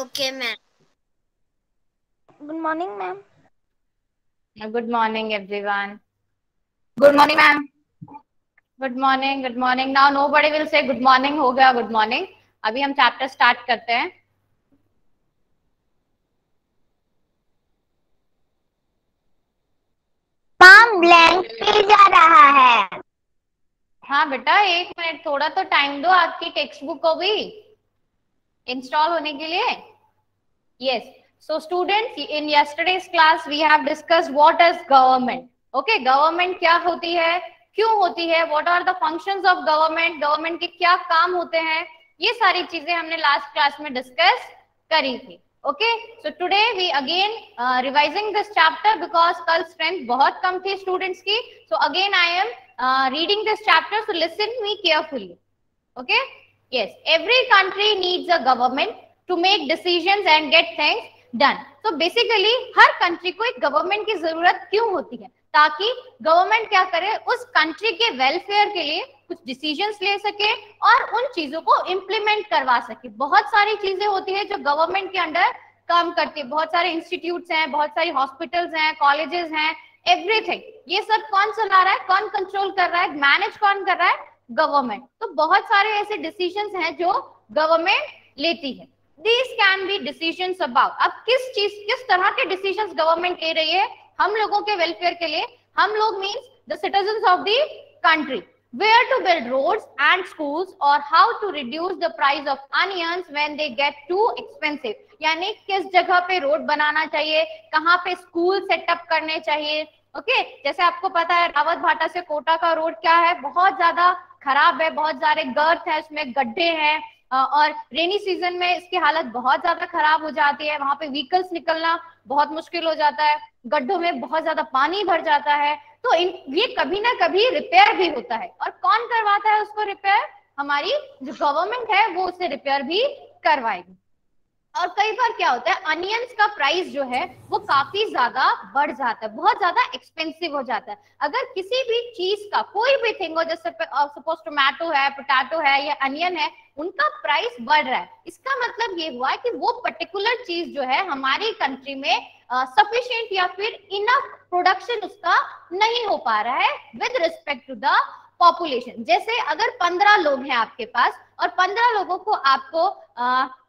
Okay, ma'am. Good morning, ma'am. Good morning, everyone. Good morning, ma'am. Good morning. Good morning. Now nobody will say good morning. हो गया good morning. अभी हम chapter start करते हैं. Ma'am blank page आ रहा है. हाँ बेटा, 1 मिनट थोड़ा तो टाइम दो आपकी टेक्स्ट बुक को भी इंस्टॉल होने के लिए. Yes. So students, in yesterday's class we have discussed what is government. Okay, government क्या होती है, क्यों होती है, what are the functions of government, government के क्या काम होते हैं, ये सारी चीजें हमने लास्ट क्लास में डिस्कस करी थी. Okay, so today we again revising this chapter because कल strength बहुत कम थी students की. So again I am reading this chapter, so listen me carefully. Okay, yes, every country needs a government to make decisions and get things done. So basically her country को एक government की जरूरत क्यों होती है, ताकि government क्या करे, उस कंट्री के वेलफेयर के लिए कुछ डिसीजंस ले सके और उन चीजों को इम्प्लीमेंट करवा सके. बहुत सारी चीजें होती है जो गवर्नमेंट के अंडर काम करती है. बहुत सारे इंस्टीट्यूट्स हैं, बहुत सारी हॉस्पिटल्स हैं, कॉलेजेस हैं, एवरीथिंग. ये सब कौन चला रहा है, कौन कंट्रोल कर रहा है, मैनेज कौन कर रहा है, गवर्नमेंट. तो बहुत सारे ऐसे डिसीजंस हैं जो गवर्नमेंट लेती है. These can be decisions about, अब किस तरह के डिसीजंस गवर्नमेंट ले रही है हम लोगों के वेलफेयर के लिए. हम लोग means the citizens of the country. Where to build roads and schools or how to reduce the price of onions when they get too expensive. यानी किस जगह पे रोड बनाना चाहिए, कहाँ पे स्कूल सेटअप करने चाहिए. ओके, जैसे आपको पता है रावत भाटा से कोटा का रोड क्या है, बहुत ज्यादा खराब है, बहुत सारे गर्त है, उसमें गड्ढे हैं और रेनी सीजन में इसकी हालत बहुत ज्यादा खराब हो जाती है. वहां पे व्हीकल्स निकलना बहुत मुश्किल हो जाता है, गड्ढों में बहुत ज्यादा पानी भर जाता है. तो ये कभी ना कभी रिपेयर भी होता है, और कौन करवाता है उसको रिपेयर, हमारी जो गवर्नमेंट है वो उसे रिपेयर भी करवाएगी. और कई बार क्या होता है, अनियंस का प्राइस जो है वो काफी ज्यादा बढ़ जाता है, बहुत ज्यादा एक्सपेंसिव हो जाता है. अगर किसी भी चीज का कोई भी थिंग हो, जैसे सपोज टोमेटो है, पोटैटो है या अनियन है, उनका प्राइस बढ़ रहा है, इसका मतलब ये हुआ कि वो पर्टिकुलर चीज जो है हमारी कंट्री में सफिशिएंट या फिर इनफ प्रोडक्शन उसका नहीं हो पा रहा है with respect to the population. जैसे अगर 15 लोग हैं आपके पास और 15 लोगों को आपको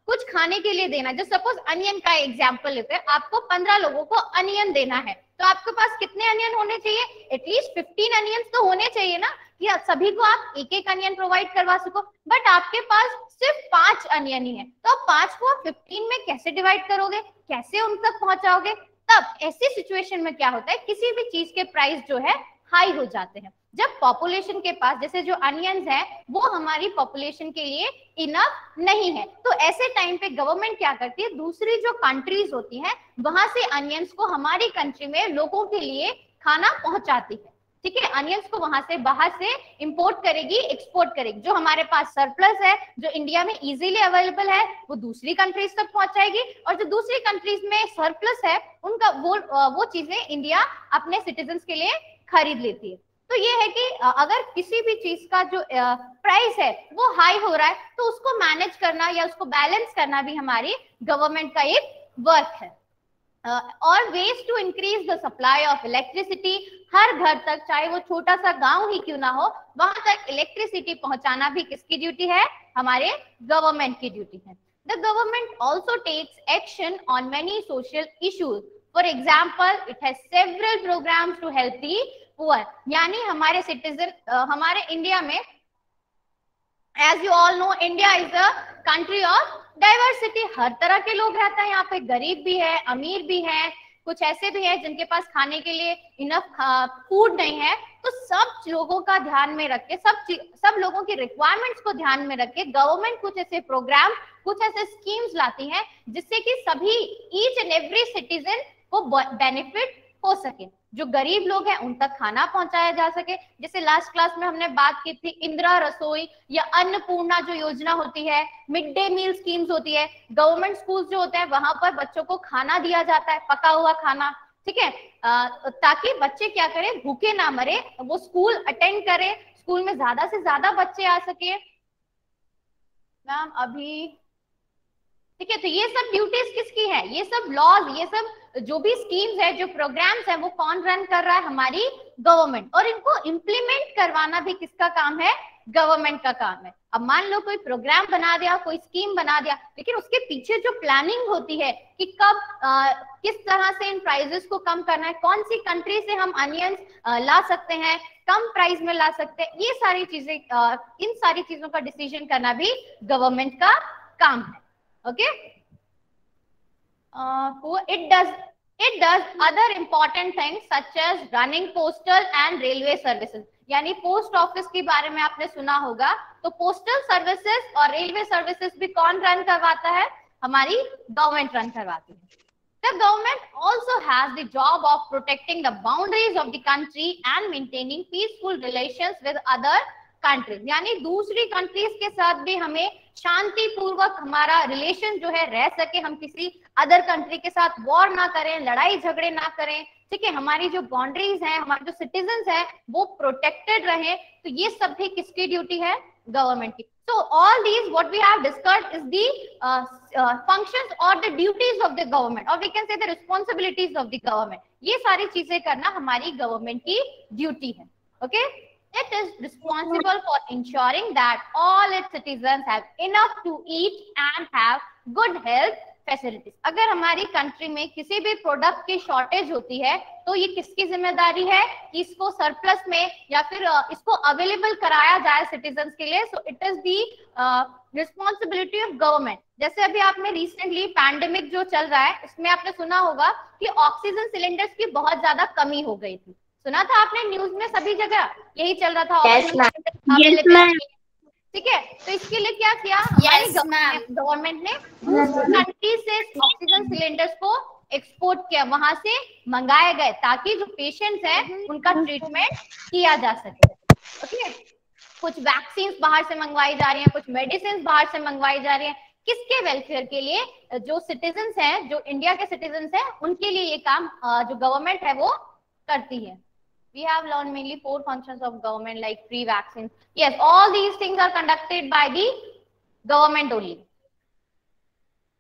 कुछ खाने के लिए देना, जो सपोज अनियन का एग्जांपल लेते हैं, आपको 15 लोगों को अनियन देना है, तो आपके पास कितने अनियन होने चाहिए, एटलीस्ट 15 अनियंस तो होने चाहिए ना, कि सभी को आप एक एक अनियन प्रोवाइड करवा सको. बट आपके पास सिर्फ 5 अनियन ही है, तो आप 5 को 15 में कैसे डिवाइड करोगे, कैसे उन तक पहुंचाओगे. तब ऐसी सिचुएशन में क्या होता है, किसी भी चीज के प्राइस जो है हाई हो जाते हैं. जब पॉपुलेशन के पास, जैसे जो अनियंस है वो हमारी पॉपुलेशन के लिए इनफ नहीं है, तो ऐसे टाइम पे गवर्नमेंट क्या करती है, दूसरी जो कंट्रीज होती हैं वहां से अनियंस को हमारी कंट्री में लोगों के लिए खाना पहुंचाती है. ठीक है, अनियंस को वहां से बाहर से इंपोर्ट करेगी, एक्सपोर्ट करेगी. जो हमारे पास सरप्लस है, जो इंडिया में इजीली अवेलेबल है, वो दूसरी कंट्रीज तक पहुंचाएगी, और जो दूसरी कंट्रीज में सरप्लस है उनका वो चीजें इंडिया अपने सिटीजन्स के लिए खरीद लेती है. तो ये है कि अगर किसी भी चीज का जो प्राइस है वो हाई हो रहा है, तो उसको मैनेज करना या उसको बैलेंस करना भी हमारी गवर्नमेंट का एक वर्क है. और ways to increase the supply of electricity, हर घर तक, चाहे वो छोटा सा गांव ही क्यों ना हो, वहां तक इलेक्ट्रिसिटी पहुंचाना भी किसकी ड्यूटी है, हमारे गवर्नमेंट की ड्यूटी है. The government also takes action on many social issues. For example, it has several programmes to help the poor. यानी हमारे सिटीजन, हमारे इंडिया में, as you all know, India is a country of diversity. हर तरह के लोग रहते हैं यहाँ पे, गरीब भी है, अमीर भी है, कुछ ऐसे भी है जिनके पास खाने के लिए इनफ फूड नहीं है. तो सब लोगों का ध्यान में रख के, सब लोगों की रिक्वायरमेंट्स को ध्यान में रख के गवर्नमेंट कुछ ऐसे प्रोग्राम, कुछ ऐसे स्कीम्स लाती है जिससे कि सभी, ईच एंड एवरी सिटीजन को बेनिफिट हो सके. जो गरीब लोग हैं उन तक खाना पहुंचाया जा सके. जैसे लास्ट क्लास में हमने बात की थी, इंदिरा रसोई या अन्नपूर्णा जो योजना होती है, मिड डे मील स्कीम्स होती है, गवर्नमेंट स्कूल जो होते हैं वहां पर बच्चों को खाना दिया जाता है, पका हुआ खाना. ठीक है, ताकि बच्चे क्या करें, भूखे ना मरे, वो स्कूल अटेंड करें, स्कूल में ज्यादा से ज्यादा बच्चे आ सके. मैम अभी ठीक है, तो ये सब ड्यूटीज किसकी है, ये सब लॉज, ये सब जो भी स्कीम्स है, जो प्रोग्राम्स है, वो कौन रन कर रहा है, हमारी गवर्नमेंट। और इनको इम्प्लीमेंट करवाना भी किसका काम है, गवर्नमेंट का काम है। अब मान लो कोई प्रोग्राम बना दिया, कोई स्कीम बना दिया, लेकिन उसके पीछे जो प्लानिंग होती है कि कब किस तरह से इन प्राइसेस को कम करना है, कौन सी कंट्री से हम अनियंस ला सकते हैं, कम प्राइस में ला सकते हैं, ये सारी चीजें, इन सारी चीजों का डिसीजन करना भी गवर्नमेंट का काम है। Okay, it does other important things such as running postal and railway services। यानी पोस्ट ऑफिस के बारे में आपने सुना होगा, तो पोस्टल सर्विसेज और रेलवे सर्विसेज भी कौन रन करवाता है, हमारी गवर्नमेंट रन करवाती है। The government also has the job of protecting the boundaries of the country and maintaining peaceful relations with other countries, यानी दूसरी कंट्रीज के साथ भी हमें शांतिपूर्वक हमारा रिलेशन जो है रह सके, हम किसी अदर कंट्री के साथ वॉर ना करें, लड़ाई झगड़े ना करें, ठीक है, हमारी जो बाउंड्रीज हैं, हमारे जो सिटीजन्स हैं वो प्रोटेक्टेड रहे, तो ये सब भी किसकी ड्यूटी है, गवर्नमेंट की। So all these what we have discussed is the functions or the duties of the government, or we can say the responsibilities of the government। ये सारी चीजें करना हमारी गवर्नमेंट की ड्यूटी है। Okay, it is responsible for ensuring that all its citizens have enough to eat and have good health facilities। अगर हमारी country में किसी भी प्रोडक्ट की शॉर्टेज होती है तो ये किसकी जिम्मेदारी है कि इसको सरप्लस में या फिर इसको अवेलेबल कराया जाए सिटीजन्स के लिए। So it is the responsibility of government. जैसे अभी आपने रिसेंटली पैंडेमिक जो चल रहा है उसमें आपने सुना होगा कि ऑक्सीजन सिलेंडर्स की बहुत ज्यादा कमी हो गई थी, सुना था आपने न्यूज में, सभी जगह यही चल रहा था। ठीक है, तो इसके लिए क्या किया हमारी गवर्नमेंट ने, दूसरी कंट्री से ऑक्सीजन सिलेंडर्स को एक्सपोर्ट किया, वहां से मंगाए गए ताकि जो पेशेंट्स हैं उनका ट्रीटमेंट किया जा सके। ओके, कुछ वैक्सीन बाहर से मंगवाई जा रही हैं, कुछ मेडिसिन बाहर से मंगवाई जा रही हैं, किसके वेलफेयर के लिए, जो सिटीजन्स हैं, जो इंडिया के सिटीजन्स हैं, उनके लिए ये काम जो गवर्नमेंट है वो करती है। We have learned mainly 4 functions of government like free vaccines. Yes, all these things are conducted by the government only.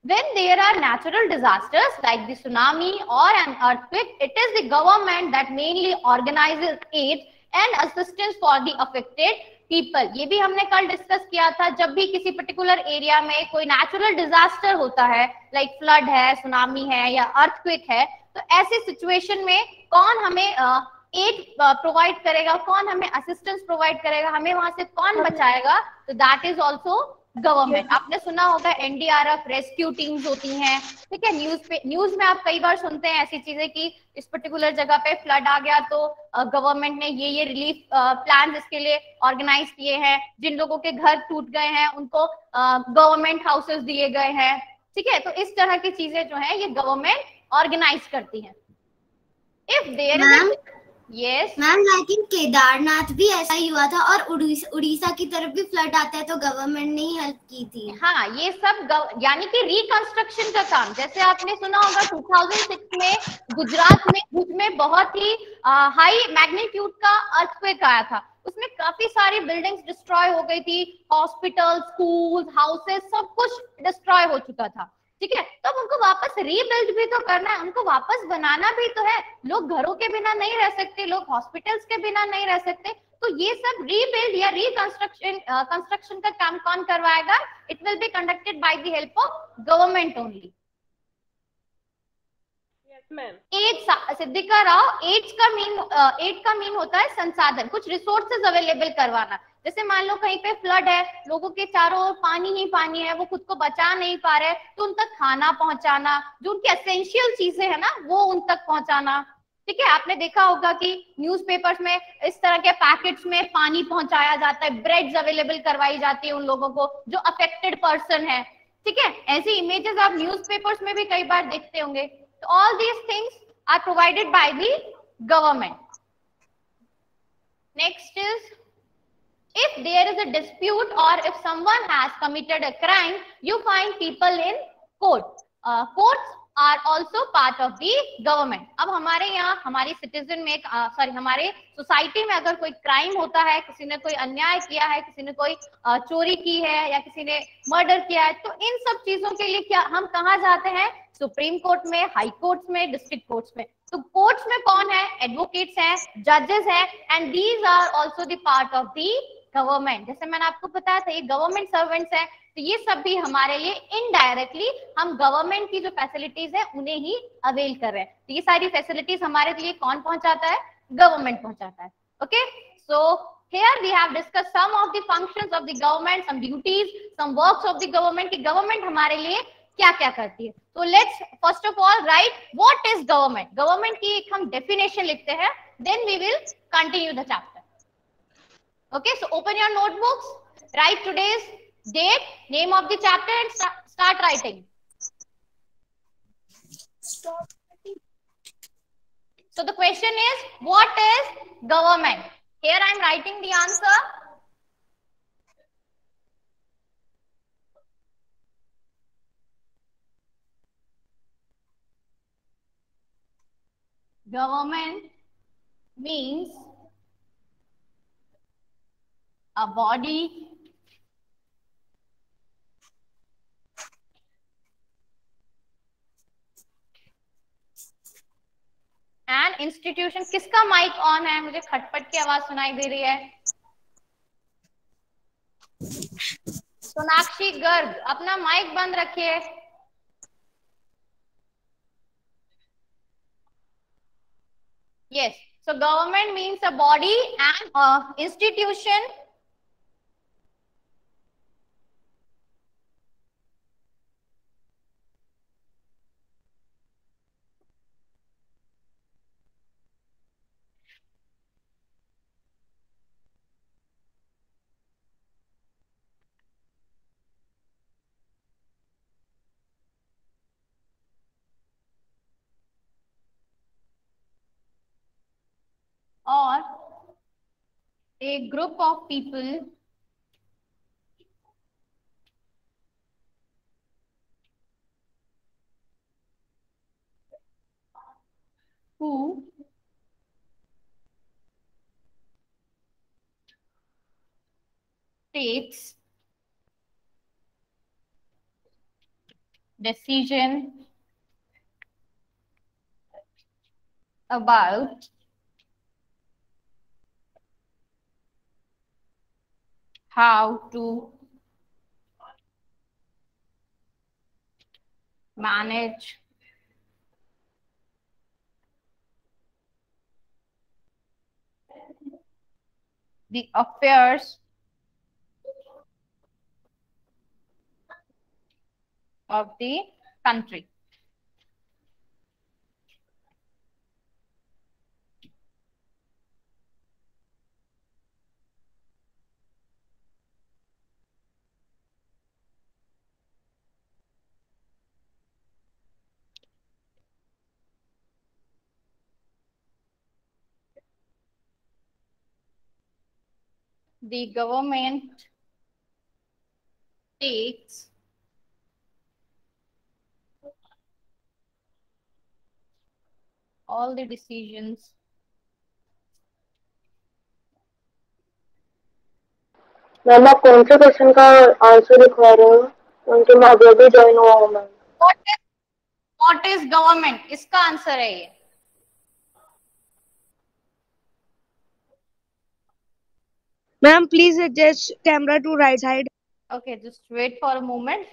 When there are natural disasters like the tsunami or an earthquake, it is the government that mainly organizes aid and assistance for the affected people। ये भी हमने कल discuss किया था, जब भी किसी particular area में कोई नेचुरल डिजास्टर होता है, लाइक फ्लड है, सुनामी है या अर्थक्वेक है, तो ऐसी सिचुएशन में कौन हमें एड प्रोवाइड करेगा, कौन हमें असिस्टेंस प्रोवाइड करेगा, हमें वहां से कौन बचाएगा, तो दैट इज ऑल्सो गवर्नमेंट। आपने सुना होगा एनडीआरएफ रेस्क्यू टीम्स होती हैं, ठीक है, न्यूज में आप कई बार सुनते हैं ऐसी चीजें कि इस पर्टिकुलर जगह पे फ्लड आ गया तो गवर्नमेंट ने ये रिलीफ प्लान इसके लिए ऑर्गेनाइज किए हैं, जिन लोगों के घर टूट गए हैं उनको गवर्नमेंट हाउसेस दिए गए हैं, ठीक है, तो इस तरह की चीजें जो है ये गवर्नमेंट ऑर्गेनाइज करती है। If there is yes ma'am, लेकिन केदारनाथ भी ऐसा ही हुआ था और उड़ीसा की तरफ भी फ्लड आता है तो गवर्नमेंट ने ही हेल्प की थी। हाँ, ये सब यानी कि रिकंस्ट्रक्शन का काम, जैसे आपने सुना होगा 2006 में गुजरात में भुज में बहुत ही हाई मैग्नीट्यूड का अर्थक्वेक आया था, उसमें काफी सारी बिल्डिंग्स डिस्ट्रॉय हो गई थी, हॉस्पिटल, स्कूल, हाउसेस, सब कुछ डिस्ट्रॉय हो चुका था, ठीक है, तो अब उनको वापस रीबिल्ड भी तो करना है, उनको वापस बनाना भी तो है। लोग घरों के बिना नहीं रह सकते, लोग हॉस्पिटल्स के बिना नहीं रह सकते, तो ये सब रीबिल्ड या कंस्ट्रक्शन का काम कौन करवाएगा, it will be conducted by the help of government only. Siddhika Rao, aids का मीन होता है संसाधन, कुछ रिसोर्सेज अवेलेबल करवाना। जैसे मान लो कहीं पे फ्लड है, लोगों के चारों ओर पानी ही पानी है, वो खुद को बचा नहीं पा रहे, तो उन तक खाना पहुंचाना, जो उनकी एसेंशियल चीजें है ना वो उन तक पहुंचाना, ठीक है। आपने देखा होगा कि न्यूज़पेपर्स में इस तरह के पैकेट्स में पानी पहुंचाया जाता है, ब्रेड्स अवेलेबल करवाई जाती है उन लोगों को जो अफेक्टेड पर्सन है, ठीक है। ऐसी इमेजेस आप न्यूज़पेपर्स में भी कई बार देखते होंगे। तो all these things are provided by the government. Next is if there is a dispute or if someone has committed a crime, you find people in court. Courts are also part of the government. अब हमारे यहाँ हमारी citizen में हमारे society में अगर कोई crime होता है, किसी ने कोई अन्याय किया है, किसी ने कोई चोरी की है या किसी ने मर्डर किया है, तो इन सब चीजों के लिए क्या हम कहाँ जाते हैं? सुप्रीम कोर्ट में, हाई कोर्ट्स में, डिस्ट्रिक्ट कोर्ट्स में. तो कोर्ट्स में कौन है? एडवोकेट्स हैं, जजेस हैं, and these are also the part of the government. जैसे मैंने आपको बताया था ये गवर्नमेंट सर्वेंट्स हैं, तो ये सब भी हमारे लिए इनडायरेक्टली हम गवर्नमेंट की जो फैसिलिटीज है उन्हें ही अवेल कर रहे हैं. तो ये सारी फैसिलिटीज हमारे लिए कौन पहुंचाता है? गवर्नमेंट पहुंचाता है. Okay, so here we have discussed some of the functions of the government, some duties, some works of the government कि government हमारे लिए क्या क्या करती है. So let's first of all write what is government. Government की एक हम definition लिखते हैं, then we will continue the chapter. Okay, so open your notebooks, write today's date, name of the chapter, and start writing. So the question is, what is government? Here I am writing the answer. Government means a body and institution. किसका mic on है? मुझे खटपट की आवाज सुनाई दे रही है. सोनाक्षी गर्ग, अपना माइक बंद रखिए. Yes, so government means a body and institution or a group of people who takes decision about how to manage the affairs of the country. The government takes all the decisions ma'am आप कौन से question का answer लिखवा रहे हो? क्योंकि मैं अभी अभी ज्वाइन हुआ हूँ मैम. What is government? इसका आंसर है ये. Ma'am, please adjust camera to right side. Okay, just wait for a moment.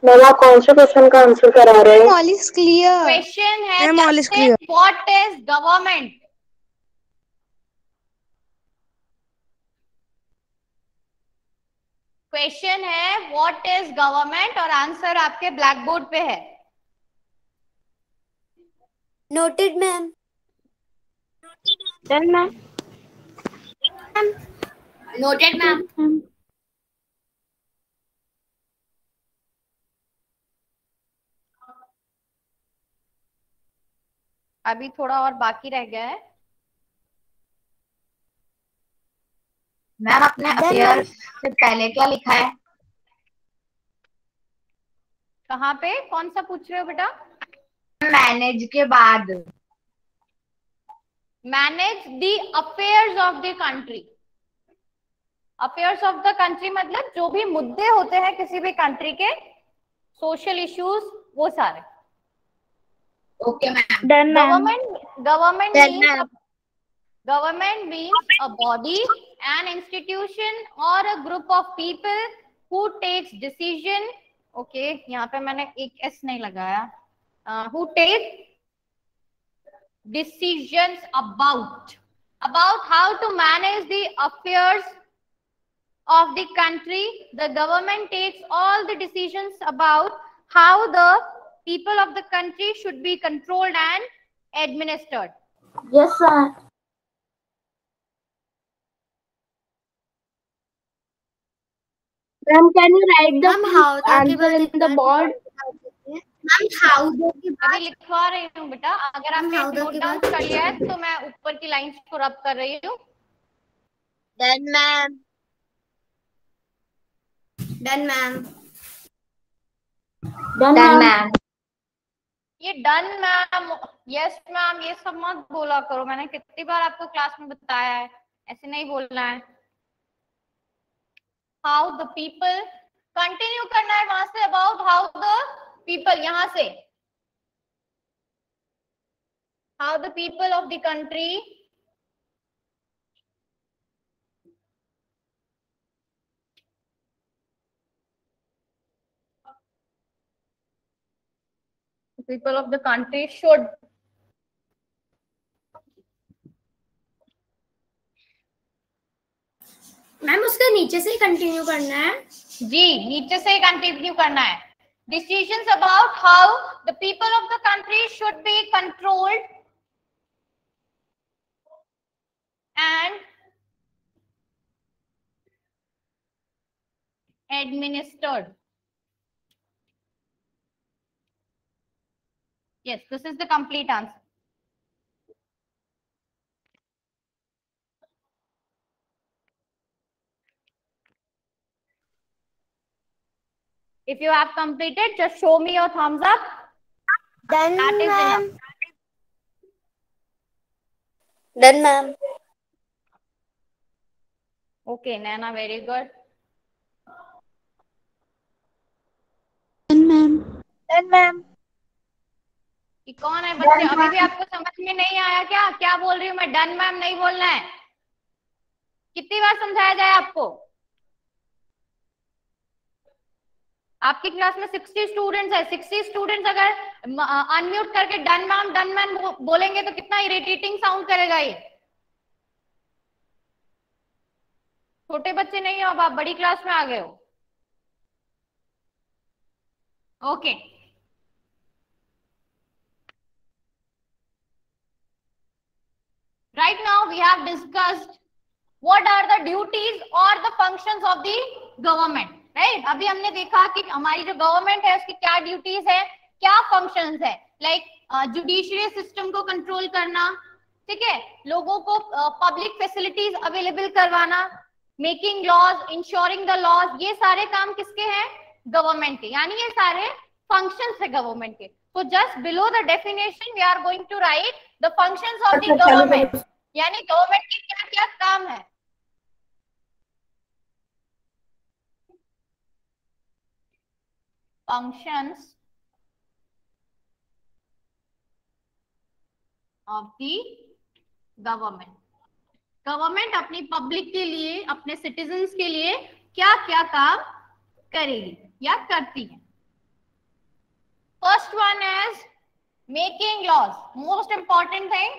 Ma'am आप कौन से क्वेश्चन का आंसर करा रहे हैं? All is clear. Question है Ma'am, all is clear. what is government? Question है व्हाट इज गवर्नमेंट और आंसर आपके ब्लैक बोर्ड पे है. Noted ma'am. Done ma'am. Noted ma'am. अभी थोड़ा और बाकी रह गया है. मैम अपने अफेयर्स से पहले क्या लिखा है? कहाँ पे? कौन सा पूछ रहे हो बेटा? मैनेज के बाद manage the affairs of the country. Affairs of the country मतलब जो भी मुद्दे होते हैं किसी भी कंट्री के, सोशल इश्यूज, वो सारे। Okay ma'am. Done, ma'am. Government means a body, an institution or a group of people who takes decision. Okay, यहाँ पे मैंने एक S नहीं लगाया। Who take decisions about how to manage the affairs of the country. The government takes all the decisions about how the people of the country should be controlled and administered. Yes, sir. Ma'am, can you write the Ma'am, how answer in the board? Ma'am how दो की अभी बात लिखवा रही हूँ बेटा, अगर आपने How the नोट डाउन कर लिया है तो मैं ऊपर की लाइंस को रब कर रही हूँ। Done, ma'am. Done ma'am. Done, done ma'am. Ma'am. ये डन मैम, यस मैम, ये सब मत बोला करो। मैंने कितनी बार आपको क्लास में बताया है, ऐसे नहीं बोलना है। हाउ द पीपल, कंटिन्यू करना है वहां से, अबाउट हाउ द पीपल, यहां से how the people of the country of the country should ma'am उसके नीचे से ही कंटिन्यू करना है। जी नीचे से कंटिन्यू करना है। Decisions about how the people of the country should be controlled and administered. Yes, this is the complete answer. If you have completed, just show me your thumbs up. Done That is ma'am. enough. Done ma'am. Okay, Naina, very good. Done, ma'am. Done, ma'am. कि कौन है बच्चे, अभी भी आपको समझ में नहीं आया क्या? क्या बोल रही हूँ मैं? डन मैम नहीं बोलना है। कितनी बार समझाया जाए आपको? आपकी क्लास में 60 स्टूडेंट्स है। 60 स्टूडेंट्स अगर अनम्यूट करके डन मैम बोलेंगे तो कितना इरिटेटिंग साउंड करेगा ये। छोटे बच्चे नहीं हो अब, आप बड़ी क्लास में आ गए हो। Okay, right now we have discussed what are the duties or the functions of the government, right? अभी हमने देखा कि हमारी जो गवर्नमेंट है उसकी क्या ड्यूटीज है, क्या फंक्शंस है। लाइक जुडिशियरी सिस्टम को कंट्रोल करना, ठीक है, लोगों को पब्लिक फैसिलिटीज अवेलेबल करवाना, making laws, ensuring the laws, ये सारे काम किसके हैं? गवर्नमेंट के। यानी ये सारे फंक्शंस है गवर्नमेंट के। So just below the definition we are going to write the functions of the government, यानी गवर्नमेंट के क्या क्या काम है। Functions of the government. Government अपनी पब्लिक के लिए, अपने सिटीजन्स के लिए क्या क्या काम करेगी या करती है। First one is making laws, most important thing.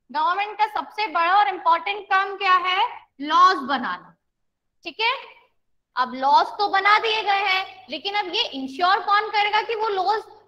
Government का सबसे बड़ा और इंपॉर्टेंट काम क्या है? लॉज बनाना, ठीक है। अब लॉज तो बना दिए गए हैं, लेकिन अब ये इंश्योर कौन करेगा कि वो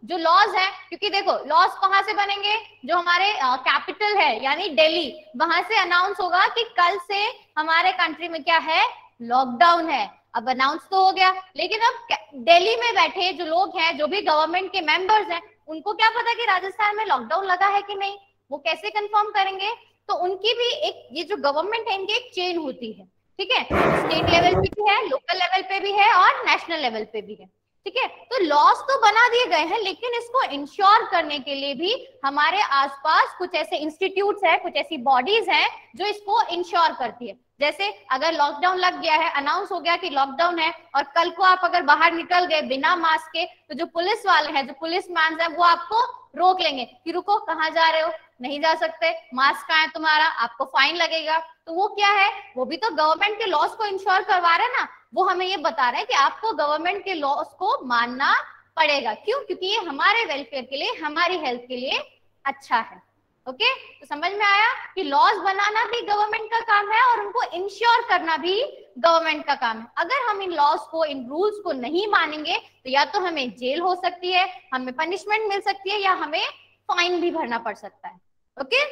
जो लॉज है, क्योंकि देखो लॉज कहाँ से बनेंगे? जो हमारे कैपिटल है यानी दिल्ली, वहां से अनाउंस होगा कि कल से हमारे कंट्री में क्या है? लॉकडाउन है। अब अनाउंस तो हो गया, लेकिन अब दिल्ली में बैठे जो लोग हैं, जो भी गवर्नमेंट के मेंबर्स हैं, उनको क्या पता कि राजस्थान में लॉकडाउन लगा है कि नहीं? वो कैसे कंफर्म करेंगे? तो उनकी भी एक, ये जो गवर्नमेंट है इनकी एक चेन होती है, ठीक है। स्टेट लेवल पे भी है, लोकल लेवल पे भी है और नेशनल लेवल पे भी है। ठीक है, तो लॉस तो बना दिए गए हैं, लेकिन इसको इंश्योर करने के लिए भी हमारे आसपास कुछ ऐसे इंस्टीट्यूट्स हैं, कुछ ऐसी बॉडीज हैं जो इसको इंश्योर करती है। जैसे अगर लॉकडाउन लग गया है, अनाउंस हो गया कि लॉकडाउन है, और कल को आप अगर बाहर निकल गए बिना मास्क के, तो जो पुलिस वाले हैं, जो पुलिस मैन है, वो आपको रोक लेंगे कि रुको, कहाँ जा रहे हो, नहीं जा सकते, मास्क कहाँ है तुम्हारा, आपको फाइन लगेगा। तो वो क्या है, वो भी तो गवर्नमेंट के लॉस को इंश्योर करवा रहे हैं ना, वो हमें ये बता रहे हैं कि आपको गवर्नमेंट के लॉस को मानना पड़ेगा। क्यों? क्योंकि ये हमारे वेलफेयर के लिए, हमारी हेल्थ के लिए अच्छा है। ओके, तो समझ में आया कि लॉज बनाना भी गवर्नमेंट का काम है और उनको इंश्योर करना भी गवर्नमेंट का काम है। अगर हम इन लॉज को, इन रूल्स को नहीं मानेंगे तो या तो हमें जेल हो सकती है, हमें पनिशमेंट मिल सकती है, या हमें फाइन भी भरना पड़ सकता है। Okay,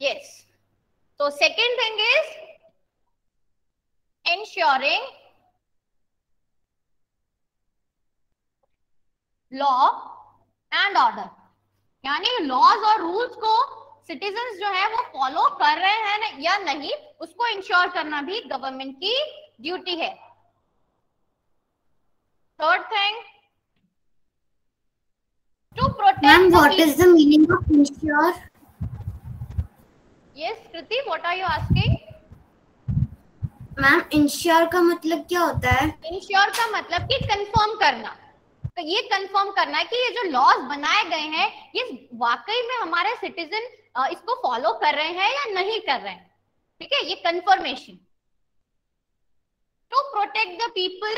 yes. तो second thing is ensuring law and order, यानी लॉज और रूल्स को सिटीजन्स जो है वो फॉलो कर रहे हैं या नहीं, उसको इंश्योर करना भी गवर्नमेंट की ड्यूटी है। Third thing, to protect. Ma'am, what is the meaning of ensure? Yes Kriti, what are you asking? Ma'am, ensure का मतलब क्या होता है? इंश्योर का मतलब कि कंफर्म करना। तो ये कंफर्म करना है कि ये जो लॉज बनाए गए हैं, ये वाकई में हमारे सिटीजन इसको फॉलो कर रहे हैं या नहीं कर रहे हैं। ठीक है, ये confirmation. To protect the people,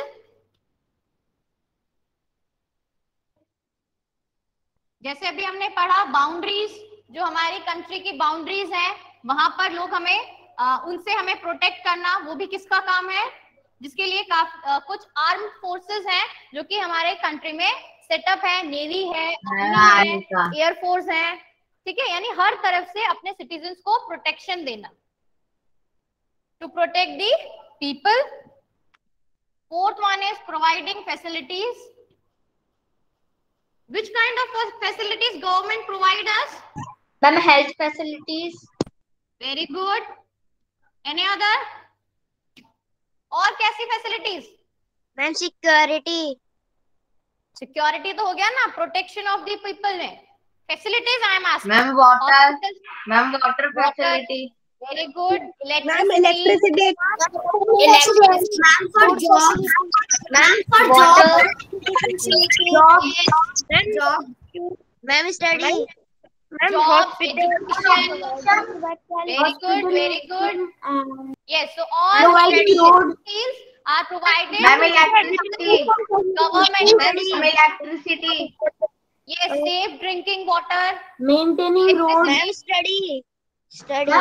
जैसे अभी हमने पढ़ा बाउंड्रीज, जो हमारी कंट्री की बाउंड्रीज हैं, वहां पर लोग हमें उनसे हमें प्रोटेक्ट करना, वो भी किसका काम है? जिसके लिए कुछ आर्म फोर्सेस हैं जो कि हमारे कंट्री में सेटअप है, नेवी है, एयरफोर्स है। ठीक है, यानी हर तरफ से अपने सिटीजन्स को प्रोटेक्शन देना। To protect the people. Fourth one is providing facilities. Which kind of facilities government provide us? Ma'am, health facilities. Very good. Any other? और कैसी फैसिलिटीज? Ma'am, security. सिक्योरिटी तो हो गया ना, प्रोटेक्शन ऑफ द पीपल में। Facilities I am asking. Ma'am water, ma'am water facility. Very good. Ma'am, electricity. Ma'am, for job. Ma'am, for job. Ma'am, study. Ma'am, Job, hospital. Very good, very good. Yes, so all Providing road. facilities are provided ma'am by electricity. government. Ma'am electricity. Yes, safe drinking water. Maintaining road. Ma'am, study. Study.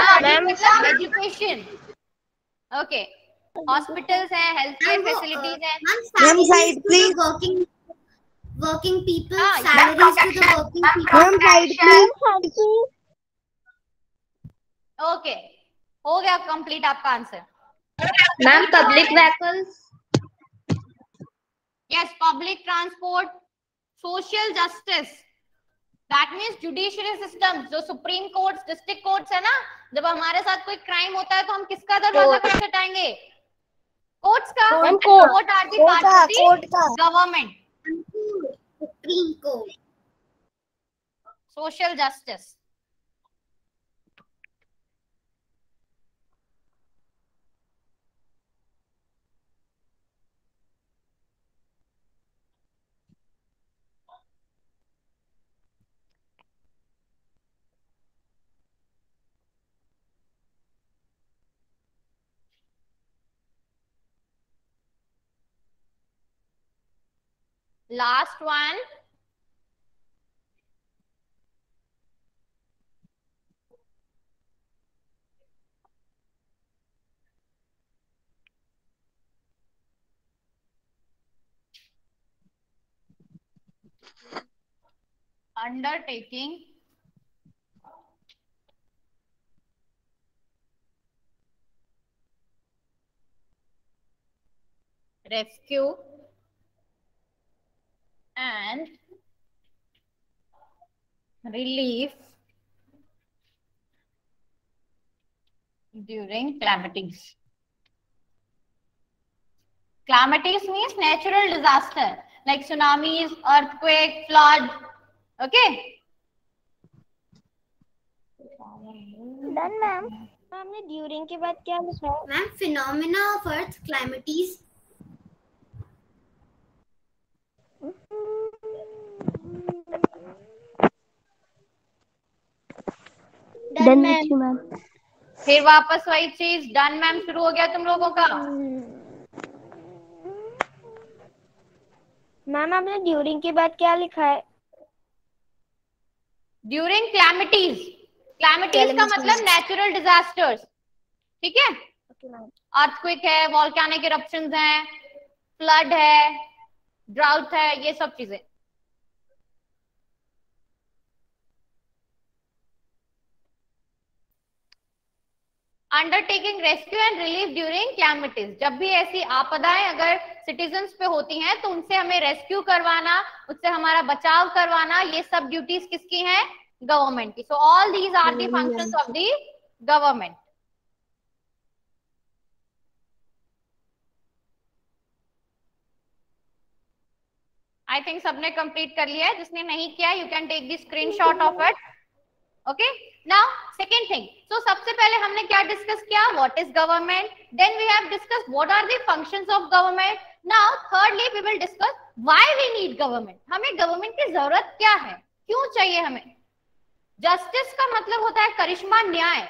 मतलब education. Okay. Hospitals हैं, healthcare facilities हैं. Ma'am, side please. Working people, हाँ, salaries to the working people. Ma'am, side please. Okay. हो गया complete आपका answer. Ma'am, public vehicles. Yes, public transport, social justice. That means judiciary system, जो supreme courts, district courts है ना, जब हमारे साथ कोई क्राइम होता है तो हम किसका दरवाजा खटखटाएंगे? कोर्ट्स का। Court are the part of the government. Supreme Court. Social justice. Last one. Undertaking rescue and relief during calamities. Calamities means natural disaster like tsunamis, earthquake, flood. Okay. Done ma'am. हमने during के बाद क्या लिखा है? Ma'am phenomena of earth calamities. Done ma'am. फिर वापस वही चीज, डन मैम शुरू हो गया तुम लोगों का। मैम आपने ड्यूरिंग के बाद क्या लिखा है? ड्यूरिंग क्लैमिटीज, क्लैमिटीज का मतलब नेचुरल डिजास्टर्स, ठीक है। अर्थक्वेक है, वॉल्केनिक इरप्शंस हैं, फ्लड है, ड्राउट है, ये सब चीजें। Undertaking rescue and relief during calamities, जब भी ऐसी आपदाएं अगर सिटीजन्स पे होती हैं तो उनसे हमें रेस्क्यू करवाना, उससे हमारा बचाव करवाना, ये सब ड्यूटीज किसकी हैं? गवर्नमेंट की। So all these are the functions of the government. I think सबने कंप्लीट कर लिया है, जिसने नहीं किया you can take the screenshot of it. Okay, now second thing, so सबसे पहले हमने क्या डिस्कस किया? What is government, then we have discuss what are the functions of government. Now thirdly we will discuss why we need government, हमें government की जरूरत क्या है, क्यों चाहिए हमें। जस्टिस का मतलब होता है करिश्मा, न्याय,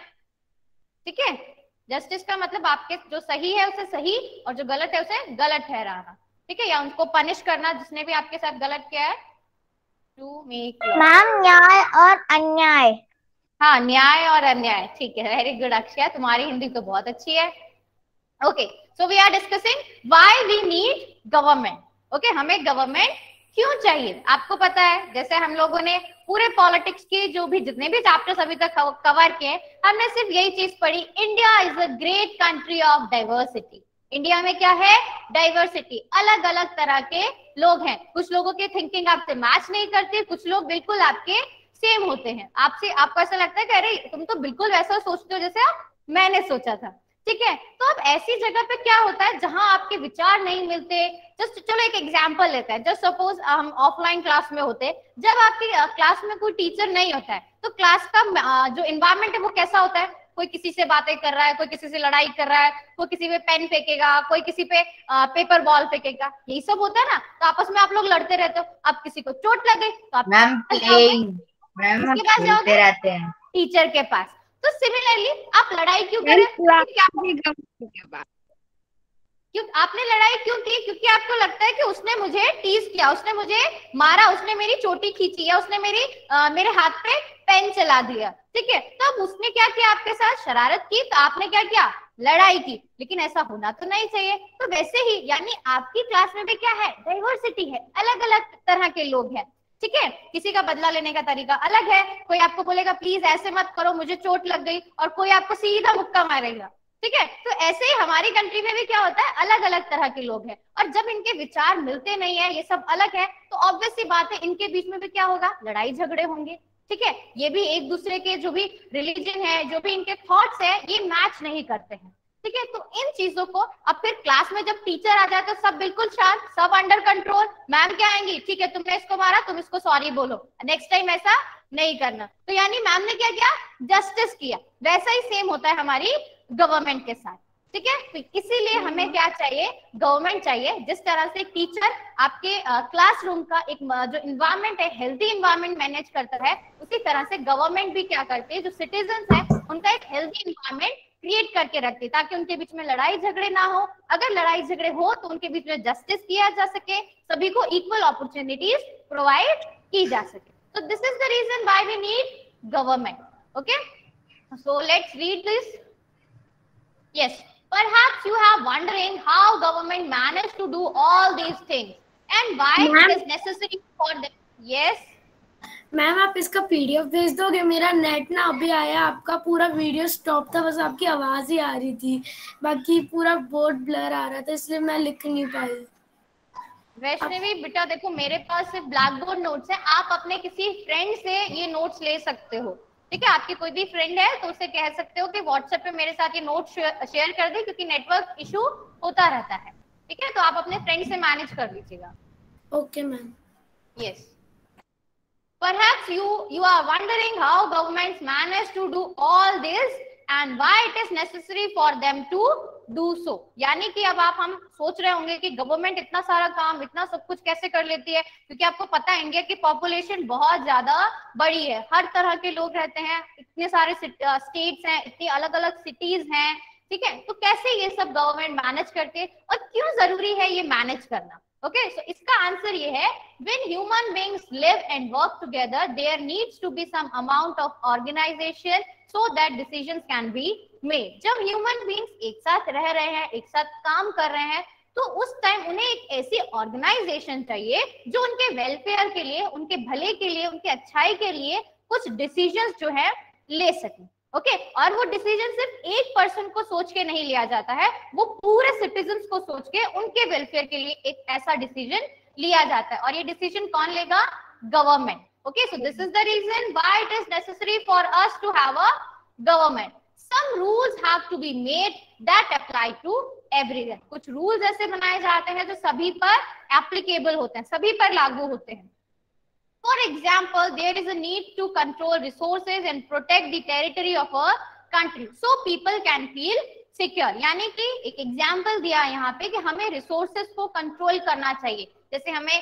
ठीक है। जस्टिस का मतलब आपके जो सही है उसे सही और जो गलत है उसे गलत ठहराना, ठीक है, या उनको पनिश करना जिसने भी आपके साथ गलत किया है, टू मेक। मैम न्याय और अन्याय। हाँ, न्याय और अन्याय, ठीक है, वेरी गुड अक्षय, तुम्हारी हिंदी तो बहुत अच्छी है। Okay, so we are discussing why we need government. Okay, हमें गवर्नमेंट क्यों चाहिए? आपको पता है, जैसे हम लोगों ने पूरे पॉलिटिक्स के जो भी जितने भी चैप्टर्स अभी तक कवर किए, हमने सिर्फ यही चीज पढ़ी, India is a great country of diversity. India में क्या है? डाइवर्सिटी, अलग अलग तरह के लोग हैं, कुछ लोगों की थिंकिंग आपसे मैच नहीं करती, कुछ लोग बिल्कुल आपके सेम होते हैं, आपसे आपको ऐसा लगता है कि अरे तुम तो बिल्कुल वैसा सोचते हो जैसे मैंने सोचा था, ठीक है। तो अब ऐसी जगह पे क्या होता है जहां आपके विचार नहीं मिलते, जस्ट चलो एक एग्जांपल लेते हैं, जस्ट सपोज हम ऑफलाइन क्लास में होते, जब आपकी क्लास में कोई टीचर नहीं होता है तो क्लास का जो एनवायरनमेंट है वो कैसा होता है? कोई किसी से बातें कर रहा है, कोई किसी से लड़ाई कर रहा है, कोई किसी पे पेन फेंकेगा, कोई किसी पे पेपर बॉल फेंकेगा, यही सब होता है ना। तो आपस में आप लोग लड़ते रहते हो, अब किसी को चोट लग गई तो आप किसके पास जाओगे? रहते हैं टीचर के पास। तो सिमिलरली आप लड़ाई क्यों करें? क्यों आपने लड़ाई क्यों की? क्योंकि आपको लगता है कि उसने मुझे टीज किया, उसने मुझे मारा, उसने मेरी चोटी खींची, या उसने मेरे हाथ पे पेन चला दिया, ठीक है। तो अब उसने क्या किया? आपके साथ शरारत की, तो आपने क्या किया? लड़ाई की। लेकिन ऐसा होना तो नहीं चाहिए। तो वैसे ही यानी आपकी क्लास में भी क्या है? डाइवर्सिटी है, अलग अलग तरह के लोग हैं, ठीक है। किसी का बदला लेने का तरीका अलग है, कोई आपको बोलेगा प्लीज ऐसे मत करो मुझे चोट लग गई, और कोई आपको सीधा मुक्का मारेगा, ठीक है। तो ऐसे ही हमारी कंट्री में भी क्या होता है? अलग अलग तरह के लोग हैं, और जब इनके विचार मिलते नहीं है, ये सब अलग है, तो ऑब्वियस सी बात है इनके बीच में भी क्या होगा? लड़ाई झगड़े होंगे, ठीक है। ये भी एक दूसरे के जो भी रिलीजन है, जो भी इनके थॉट्स है, ये मैच नहीं करते हैं, ठीक है। तो इन चीजों को अब फिर क्लास में जब टीचर आ जाए तो सब बिल्कुल शांत, सब अंडर कंट्रोल। मैम क्या आएंगी? ठीक है, तुमने इसको मारा, तुम इसको सॉरी बोलो, नेक्स्ट टाइम ऐसा नहीं करना। तो यानी मैम ने क्या किया? जस्टिस किया। वैसा ही सेम होता है हमारी गवर्नमेंट के साथ, ठीक है। तो इसीलिए हमें क्या चाहिए? गवर्नमेंट चाहिए। जिस तरह से टीचर आपके क्लासरूम का एक जो इन्वायरमेंट है, हेल्दी इन्वायरमेंट मैनेज करता है, उसी तरह से गवर्नमेंट भी क्या करती है? जो सिटीजन्स है उनका एक हेल्दी इन्वायरमेंट क्रिएट करके रखती है, ताकि उनके बीच में लड़ाई झगड़े ना हो। अगर लड़ाई झगड़े हो तो उनके बीच में जस्टिस किया जा सके, सभी को इक्वल अपॉर्चुनिटीज प्रोवाइड की जा सके। तो this is the reason why we need government. Okay, so let's read this. Yes, perhaps you are wondering how government managed to do all these things and why it is necessary for them. Yes. Ma'am आप इसका PDF भेज दोगे? मेरा net ना अभी आया, आपका पूरा वीडियो स्टॉप था, बस आपकी आवाज ही आ रही थी, बाकी पूरा बोर्ड ब्लर आ रहा था, इसलिए मैं लिख नहीं पाई। वैष्णवी बेटा देखो, मेरे पास सिर्फ ब्लैक बोर्ड नोट्स है, आप अपने किसी फ्रेंड से ये नोट्स ले सकते हो, ठीक है। आपकी कोई भी फ्रेंड है तो उसे कह सकते हो कि व्हाट्सएप पे मेरे साथ ये नोट शेयर कर दे, क्योंकि नेटवर्क इशू होता रहता है, ठीक है, तो आप अपने फ्रेंड से मैनेज कर लीजिएगा। Okay ma'am. Yes. Perhaps you are wondering how governments manage to do all this and why it is necessary for them to do so. यानी कि अब हम सोच रहे होंगे कि गवर्नमेंट इतना सारा काम, इतना सब कुछ कैसे कर लेती है, क्योंकि आपको पता है इंडिया की पॉपुलेशन बहुत ज्यादा बड़ी है, हर तरह के लोग रहते हैं, इतने सारे स्टेट्स हैं, इतनी अलग अलग सिटीज हैं, ठीक है, तो कैसे ये सब गवर्नमेंट मैनेज करती है और क्यों जरूरी है ये मैनेज करना। ओके, सो इसका आंसर ये है, when human beings live and work together, there needs to be some amount of organization so that decisions can be made. जब human beings एक साथ रह रहे हैं, एक साथ काम कर रहे हैं, तो उस टाइम उन्हें एक ऐसी ऑर्गेनाइजेशन चाहिए जो उनके वेलफेयर के लिए, उनके भले के लिए, उनके अच्छाई के लिए कुछ डिसीजंस जो है ले सके। ओके, और वो डिसीजन सिर्फ एक पर्सन को सोच के नहीं लिया जाता है, वो पूरे सिटीजन्स को सोच के उनके वेलफेयर के लिए एक ऐसा डिसीजन लिया जाता है, और ये डिसीजन कौन लेगा? Government. Okay, so this is the reason why it is necessary for us to have a government. Some rules have to be made that apply to everyone. कुछ रूल्स ऐसे बनाए जाते हैं जो सभी पर एप्लीकेबल होते हैं, सभी पर लागू होते हैं। For example, there is a need to control resources and protect the territory of a country, so people can feel secure. यानी कि एक एग्जाम्पल दिया यहाँ पे कि हमें रिसोर्सेज को कंट्रोल करना चाहिए, जैसे हमें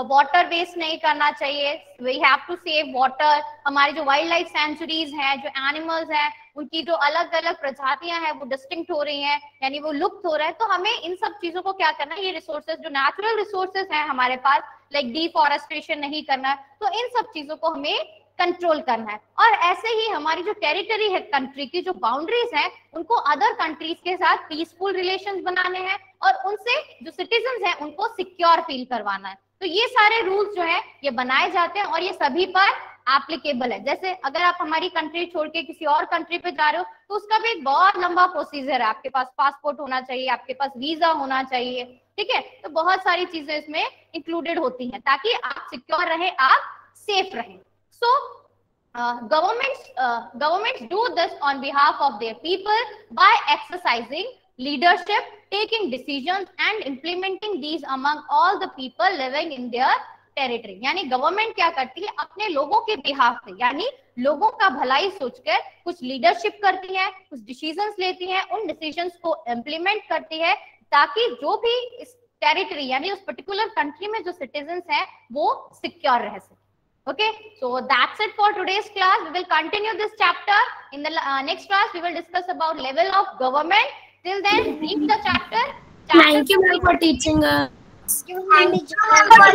वाटर वेस्ट नहीं करना चाहिए, we have to save water. हमारी जो वाइल्ड लाइफ सेंचुरीज हैं, जो एनिमल्स हैं, उनकी जो अलग अलग प्रजातियां हैं वो डिस्टिंक्ट हो रही हैं, यानी वो लुप्त हो रहे हैं, तो हमें इन सब चीजों को क्या करना है, ये रिसोर्सेज जो नेचुरल रिसोर्सेज हैं हमारे पास, लाइक डिफॉरेस्टेशन नहीं करना है, तो इन सब चीजों को हमें कंट्रोल करना है। और ऐसे ही हमारी जो टेरिटरी है, कंट्री की जो बाउंड्रीज हैं, उनको अदर कंट्रीज के साथ पीसफुल रिलेशंस बनाने हैं और उनसे जो सिटीजन्स हैं उनको सिक्योर फील करवाना है। तो ये सारे रूल्स जो है ये बनाए जाते हैं और ये सभी पर एप्लीकेबल है। जैसे अगर आप हमारी कंट्री छोड़ के किसी और कंट्री पे जा रहे हो तो उसका भी एक बहुत लंबा प्रोसीजर है, आपके पास पासपोर्ट होना चाहिए, आपके पास वीजा होना चाहिए, ठीक है, तो बहुत सारी चीजें इसमें इंक्लूडेड होती हैं ताकि आप सिक्योर रहे, आप सेफ रहें। So governments do this on behalf of their people by exercising leadership, taking decisions and implementing these among all the people living in their territory. यानी गवर्नमेंट क्या करती है, अपने लोगों के बिहाफ पे, यानी लोगों का भलाई सोचकर कुछ लीडरशिप करती है, कुछ डिसीजंस लेती है, उन डिसीजंस को इम्प्लीमेंट करती है ताकि जो भी इस टेरिटरी यानी उस पर्टिकुलर कंट्री में जो सिटीजंस हैं वो सिक्योर रह सके। Okay, so that's it for today's class. We will continue this chapter in the next class. We will discuss about level of government. Till then, read the chapter. Thank you ma'am for teaching us. Thank you ma'am for